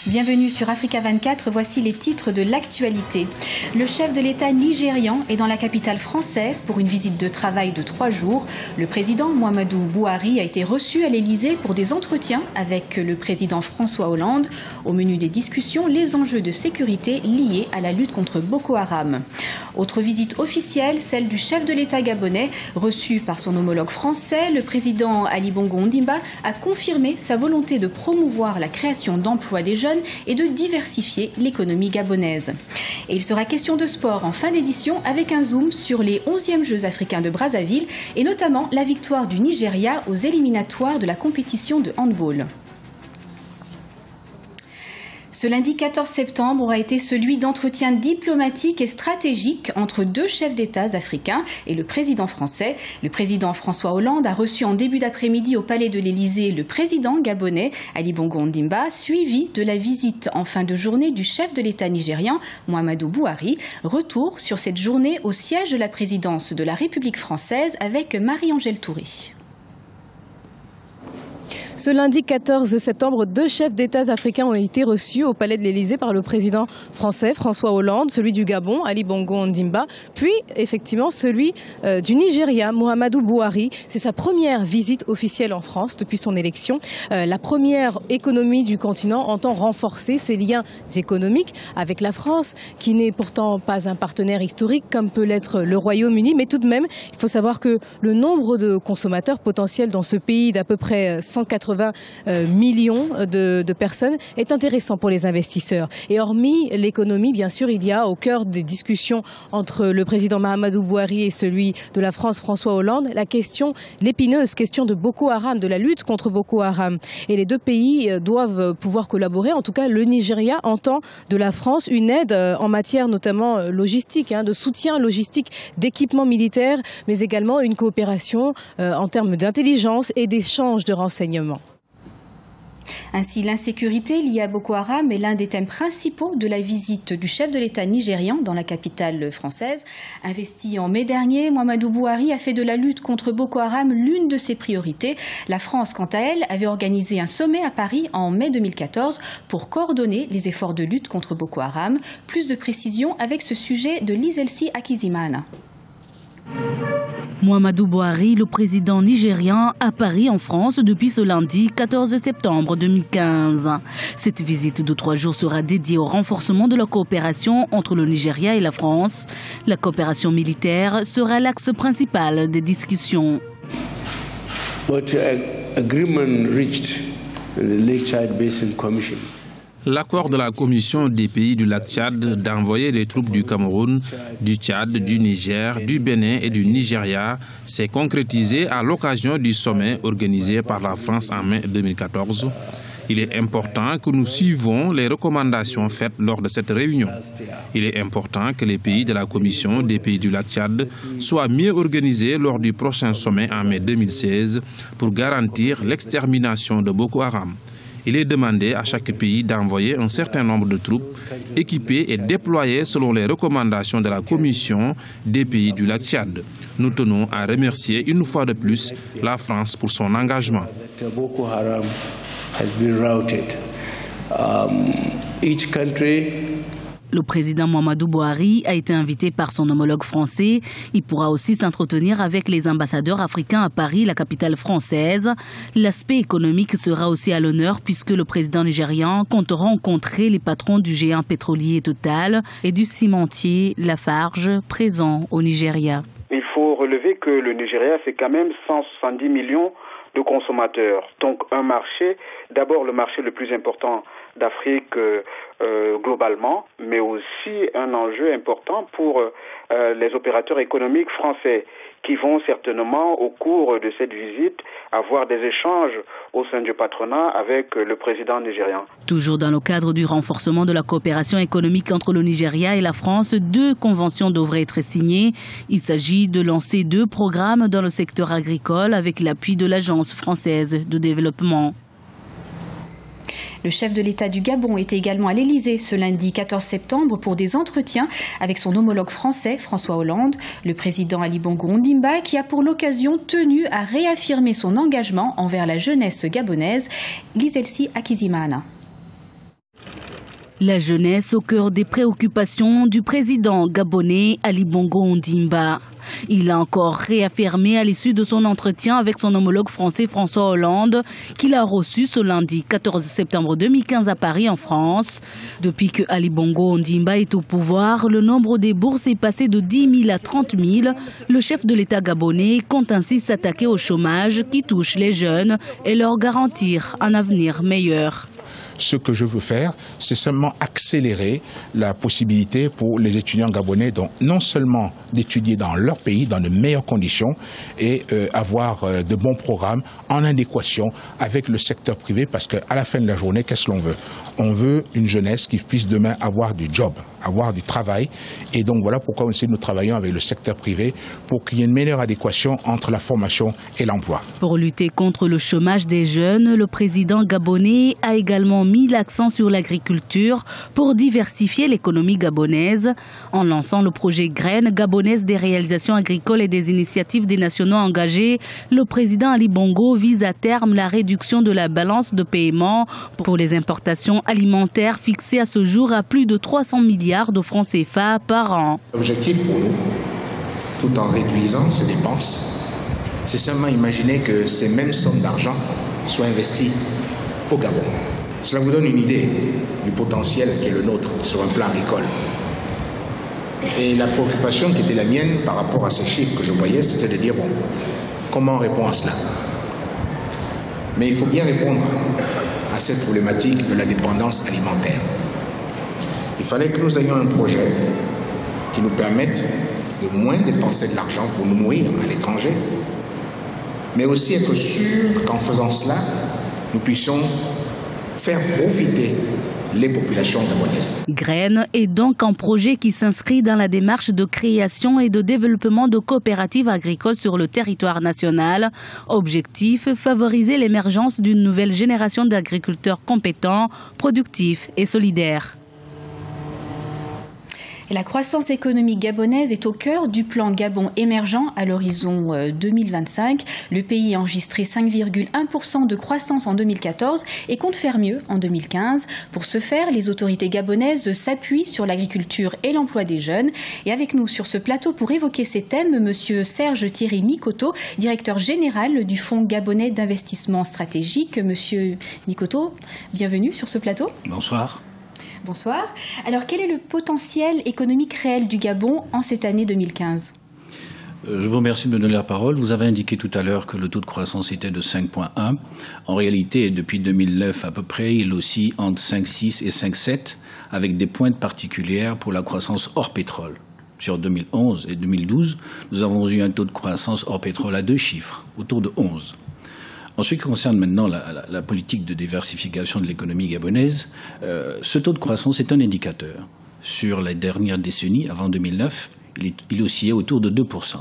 Bienvenue sur Africa 24, voici les titres de l'actualité. Le chef de l'État nigérian est dans la capitale française pour une visite de travail de 3 jours. Le président Muhammadu Buhari a été reçu à l'Élysée pour des entretiens avec le président François Hollande. Au menu des discussions, les enjeux de sécurité liés à la lutte contre Boko Haram. Autre visite officielle, celle du chef de l'État gabonais, reçu par son homologue français. Le président Ali Bongo Ondimba a confirmé sa volonté de promouvoir la création d'emplois des jeunes et de diversifier l'économie gabonaise. Et il sera question de sport en fin d'édition avec un zoom sur les 11e Jeux africains de Brazzaville et notamment la victoire du Nigeria aux éliminatoires de la compétition de handball. Ce lundi 14 septembre aura été celui d'entretiens diplomatiques et stratégiques entre 2 chefs d'État africains et le président français. Le président François Hollande a reçu en début d'après-midi au palais de l'Élysée le président gabonais Ali Bongo Ondimba, suivi de la visite en fin de journée du chef de l'État nigérian Muhammadu Buhari. Retour sur cette journée au siège de la présidence de la République française avec Marie-Angèle Toury. Ce lundi 14 septembre, 2 chefs d'État africains ont été reçus au palais de l'Élysée par le président français François Hollande, celui du Gabon, Ali Bongo Ondimba, puis effectivement celui du Nigeria, Muhammadu Buhari. C'est sa première visite officielle en France depuis son élection. La première économie du continent entend renforcer ses liens économiques avec la France, qui n'est pourtant pas un partenaire historique comme peut l'être le Royaume-Uni, mais tout de même, il faut savoir que le nombre de consommateurs potentiels dans ce pays d'à peu près 180 millions de personnes est intéressant pour les investisseurs. Et hormis l'économie, bien sûr, il y a au cœur des discussions entre le président Muhammadu Buhari et celui de la France, François Hollande, la question, l'épineuse question de Boko Haram, de la lutte contre Boko Haram. Et les 2 pays doivent pouvoir collaborer. En tout cas, le Nigeria entend de la France une aide en matière notamment logistique, de soutien logistique, d'équipement militaire, mais également une coopération en termes d'intelligence et d'échange de renseignements. Ainsi, l'insécurité liée à Boko Haram est l'un des thèmes principaux de la visite du chef de l'État nigérian dans la capitale française. Investi en mai dernier, Muhammadu Buhari a fait de la lutte contre Boko Haram l'une de ses priorités. La France, quant à elle, avait organisé un sommet à Paris en mai 2014 pour coordonner les efforts de lutte contre Boko Haram. Plus de précisions avec ce sujet de Lizelsi Akizimana. Muhammadu Buhari, le président nigérien, à Paris en France depuis ce lundi 14 septembre 2015. Cette visite de 3 jours sera dédiée au renforcement de la coopération entre le Nigeria et la France. La coopération militaire sera l'axe principal des discussions. L'accord de la Commission des pays du lac Tchad d'envoyer les troupes du Cameroun, du Tchad, du Niger, du Bénin et du Nigeria s'est concrétisé à l'occasion du sommet organisé par la France en mai 2014. Il est important que nous suivons les recommandations faites lors de cette réunion. Il est important que les pays de la Commission des pays du lac Tchad soient mieux organisés lors du prochain sommet en mai 2016 pour garantir l'extermination de Boko Haram. Il est demandé à chaque pays d'envoyer un certain nombre de troupes équipées et déployées selon les recommandations de la Commission des pays du lac Tchad. Nous tenons à remercier une fois de plus la France pour son engagement. Le président Muhammadu Buhari a été invité par son homologue français. Il pourra aussi s'entretenir avec les ambassadeurs africains à Paris, la capitale française. L'aspect économique sera aussi à l'honneur puisque le président nigérian compte rencontrer les patrons du géant pétrolier Total et du cimentier Lafarge, présents au Nigeria. Il faut relever que le Nigeria, c'est quand même 170 millions de consommateurs. Donc un marché, d'abord le marché le plus important d'Afrique globalement, mais aussi un enjeu important pour les opérateurs économiques français qui vont certainement au cours de cette visite avoir des échanges au sein du patronat avec le président nigérian. Toujours dans le cadre du renforcement de la coopération économique entre le Nigeria et la France, 2 conventions devraient être signées. Il s'agit de lancer 2 programmes dans le secteur agricole avec l'appui de l'Agence française de développement. Le chef de l'État du Gabon était également à l'Élysée ce lundi 14 septembre pour des entretiens avec son homologue français François Hollande. Le président Ali Bongo Ondimba qui a pour l'occasion tenu à réaffirmer son engagement envers la jeunesse gabonaise. Lizelsi Akizimana. La jeunesse au cœur des préoccupations du président gabonais Ali Bongo Ondimba. Il a encore réaffirmé à l'issue de son entretien avec son homologue français François Hollande qu'il a reçu ce lundi 14 septembre 2015 à Paris en France. Depuis que Ali Bongo Ondimba est au pouvoir, le nombre des bourses est passé de 10 000 à 30 000. Le chef de l'État gabonais compte ainsi s'attaquer au chômage qui touche les jeunes et leur garantir un avenir meilleur. Ce que je veux faire, c'est seulement accélérer la possibilité pour les étudiants gabonais, donc non seulement d'étudier dans leur pays, dans de meilleures conditions, et avoir de bons programmes en adéquation avec le secteur privé, parce qu'à la fin de la journée, qu'est-ce que l'on veut? On veut une jeunesse qui puisse demain avoir du job, avoir du travail, et donc voilà pourquoi aussi nous travaillons avec le secteur privé pour qu'il y ait une meilleure adéquation entre la formation et l'emploi. Pour lutter contre le chômage des jeunes, le président gabonais a également mis l'accent sur l'agriculture pour diversifier l'économie gabonaise. En lançant le projet Graines gabonaise des réalisations agricoles et des initiatives des nationaux engagés, le président Ali Bongo vise à terme la réduction de la balance de paiement pour les importations alimentaires fixée à ce jour à plus de 300 milliards de francs CFA par an. L'objectif pour nous, tout en réduisant ces dépenses, c'est seulement imaginer que ces mêmes sommes d'argent soient investies au Gabon. Cela vous donne une idée du potentiel qui est le nôtre sur un plan agricole. Et la préoccupation qui était la mienne par rapport à ces chiffres que je voyais, c'était de dire, bon, comment on répond à cela? Mais il faut bien répondre à cette problématique de la dépendance alimentaire. Il fallait que nous ayons un projet qui nous permette de moins dépenser de l'argent pour nous nourrir à l'étranger, mais aussi être sûr qu'en faisant cela, nous puissions faire profiter les populations gabonaises. Graines est donc un projet qui s'inscrit dans la démarche de création et de développement de coopératives agricoles sur le territoire national. Objectif, favoriser l'émergence d'une nouvelle génération d'agriculteurs compétents, productifs et solidaires. Et la croissance économique gabonaise est au cœur du plan Gabon émergent à l'horizon 2025. Le pays a enregistré 5,1% de croissance en 2014 et compte faire mieux en 2015. Pour ce faire, les autorités gabonaises s'appuient sur l'agriculture et l'emploi des jeunes. Et avec nous sur ce plateau pour évoquer ces thèmes, Monsieur Serge Thierry Mikoto, directeur général du Fonds gabonais d'investissement stratégique. Monsieur Mikoto, bienvenue sur ce plateau. Bonsoir. Bonsoir. Alors, quel est le potentiel économique réel du Gabon en cette année 2015 ? Je vous remercie de me donner la parole. Vous avez indiqué tout à l'heure que le taux de croissance était de 5,1. En réalité, depuis 2009 à peu près, il oscille entre 5,6 et 5,7, avec des pointes particulières pour la croissance hors pétrole. Sur 2011 et 2012, nous avons eu un taux de croissance hors pétrole à 2 chiffres, autour de 11. En ce qui concerne maintenant la politique de diversification de l'économie gabonaise, ce taux de croissance est un indicateur. Sur la dernière décennie, avant 2009, il oscillait autour de 2%.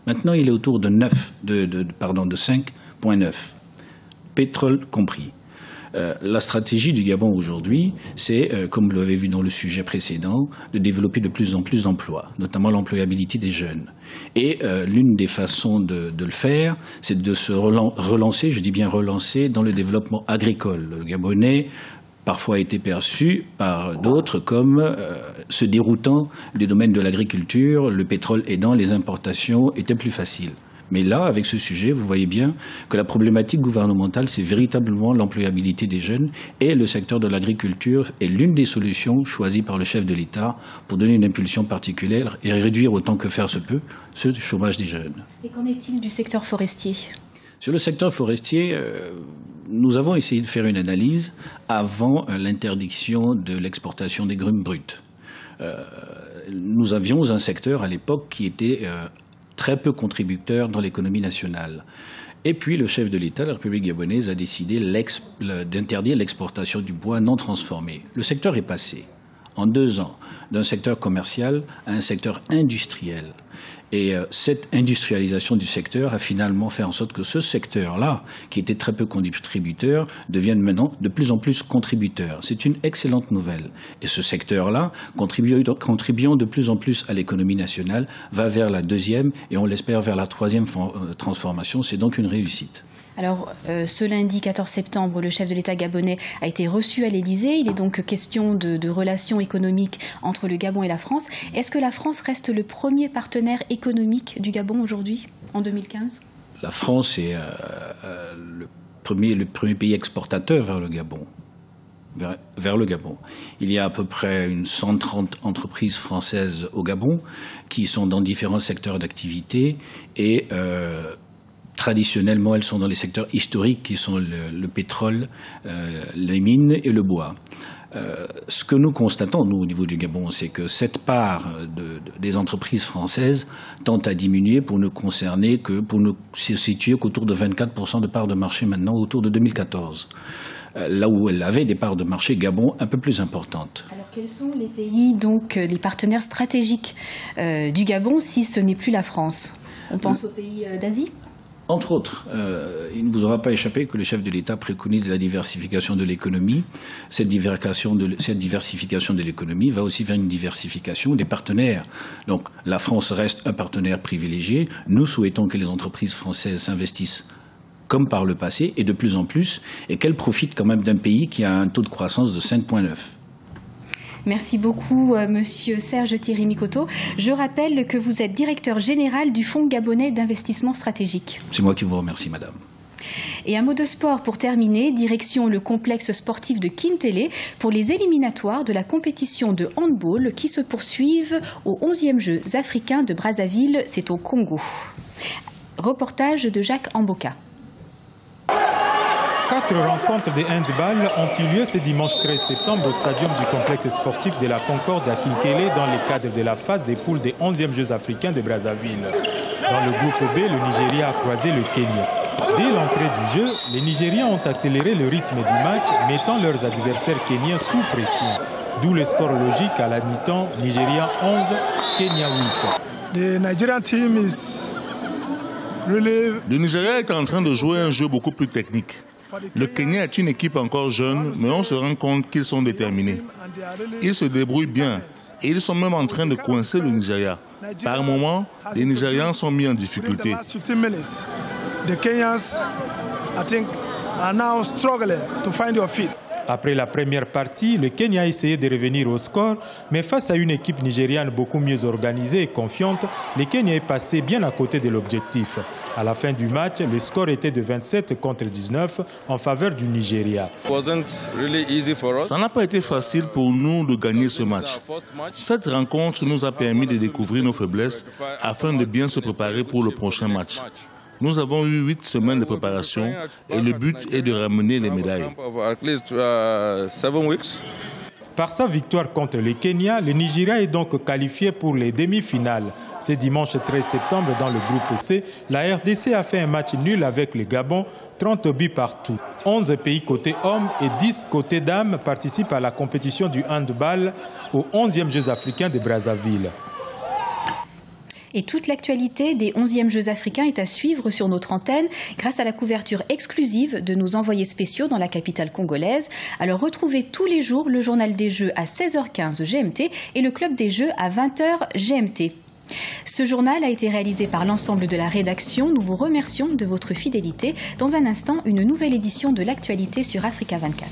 Maintenant, il est autour de 5,9, pétrole compris. La stratégie du Gabon aujourd'hui, c'est, comme vous l'avez vu dans le sujet précédent, de développer de plus en plus d'emplois, notamment l'employabilité des jeunes. Et l'une des façons de le faire, c'est de se relancer, je dis bien relancer, dans le développement agricole. Le Gabonais parfois a été perçu par d'autres comme se déroutant des domaines de l'agriculture, le pétrole aidant, les importations étaient plus faciles. Mais là, avec ce sujet, vous voyez bien que la problématique gouvernementale, c'est véritablement l'employabilité des jeunes, et le secteur de l'agriculture est l'une des solutions choisies par le chef de l'État pour donner une impulsion particulière et réduire autant que faire se peut ce chômage des jeunes. Et qu'en est-il du secteur forestier ? Sur le secteur forestier, nous avons essayé de faire une analyse avant l'interdiction de l'exportation des grumes brutes. Nous avions un secteur à l'époque qui était très peu contributeur dans l'économie nationale. Et puis le chef de l'État, la République gabonaise, a décidé d'interdire l'exportation du bois non transformé. Le secteur est passé, en 2 ans, d'un secteur commercial à un secteur industriel. Et cette industrialisation du secteur a finalement fait en sorte que ce secteur-là, qui était très peu contributeur, devienne maintenant de plus en plus contributeur. C'est une excellente nouvelle. Et ce secteur-là, contribuant de plus en plus à l'économie nationale, va vers la 2e et on l'espère vers la 3e transformation. C'est donc une réussite. Alors, ce lundi 14 septembre, le chef de l'État gabonais a été reçu à l'Élysée. Il est donc question de relations économiques entre le Gabon et la France. Est-ce que la France reste le premier partenaire économique du Gabon aujourd'hui, en 2015 ? La France est le premier pays exportateur vers le Gabon. Vers le Gabon. Il y a à peu près 130 entreprises françaises au Gabon qui sont dans différents secteurs d'activité et traditionnellement, elles sont dans les secteurs historiques qui sont le pétrole, les mines et le bois. Ce que nous constatons, nous, au niveau du Gabon, c'est que cette part des entreprises françaises tend à diminuer pour ne se situer qu'autour de 24% de part de marché maintenant, autour de 2014. Là où elle avait des parts de marché Gabon un peu plus importantes. Alors quels sont les pays, donc les partenaires stratégiques du Gabon si ce n'est plus la France? On pense aux pays d'Asie? Entre autres, il ne vous aura pas échappé que le chef de l'État préconise la diversification de l'économie. Cette diversification de l'économie va aussi vers une diversification des partenaires. Donc la France reste un partenaire privilégié. Nous souhaitons que les entreprises françaises s'investissent comme par le passé et de plus en plus, et qu'elles profitent quand même d'un pays qui a un taux de croissance de 5,9. Merci beaucoup, Monsieur Serge Thierry Mikoto. Je rappelle que vous êtes directeur général du Fonds gabonais d'investissement stratégique. C'est moi qui vous remercie, madame. Et un mot de sport pour terminer, direction le complexe sportif de Kintélé pour les éliminatoires de la compétition de handball qui se poursuivent aux 11e Jeux africains de Brazzaville, c'est au Congo. Reportage de Jacques Amboka. 4 rencontres de handball ont eu lieu ce dimanche 13 septembre au stadium du complexe sportif de la Concorde à Kinkélé dans le cadre de la phase des poules des 11e Jeux africains de Brazzaville. Dans le groupe B, le Nigeria a croisé le Kenya. Dès l'entrée du jeu, les Nigériens ont accéléré le rythme du match, mettant leurs adversaires kenyans sous pression. D'où le score logique à la mi-temps, Nigeria 11, Kenya 8. The Nigerian team is really... Le Nigeria est en train de jouer un jeu beaucoup plus technique. Le Kenya est une équipe encore jeune, mais on se rend compte qu'ils sont déterminés. Ils se débrouillent bien et ils sont même en train de coincer le Nigeria. Par moments, les Nigérians sont mis en difficulté. The Kenyans, I think, are now struggling to find their feet. Après la première partie, le Kenya a essayé de revenir au score, mais face à une équipe nigériane beaucoup mieux organisée et confiante, le Kenya est passé bien à côté de l'objectif. À la fin du match, le score était de 27 contre 19 en faveur du Nigeria. Ça n'a pas été facile pour nous de gagner ce match. Cette rencontre nous a permis de découvrir nos faiblesses afin de bien se préparer pour le prochain match. Nous avons eu 8 semaines de préparation et le but est de ramener les médailles. Par sa victoire contre le Kenya, le Nigeria est donc qualifié pour les demi-finales. Ce dimanche 13 septembre, dans le groupe C, la RDC a fait un match nul avec le Gabon, 30 buts partout. 11 pays côté hommes et 10 côté dames participent à la compétition du handball aux 11e Jeux africains de Brazzaville. Et toute l'actualité des 11e Jeux africains est à suivre sur notre antenne grâce à la couverture exclusive de nos envoyés spéciaux dans la capitale congolaise. Alors retrouvez tous les jours le journal des Jeux à 16h15 GMT et le club des Jeux à 20h GMT. Ce journal a été réalisé par l'ensemble de la rédaction. Nous vous remercions de votre fidélité. Dans un instant, une nouvelle édition de l'actualité sur Africa 24.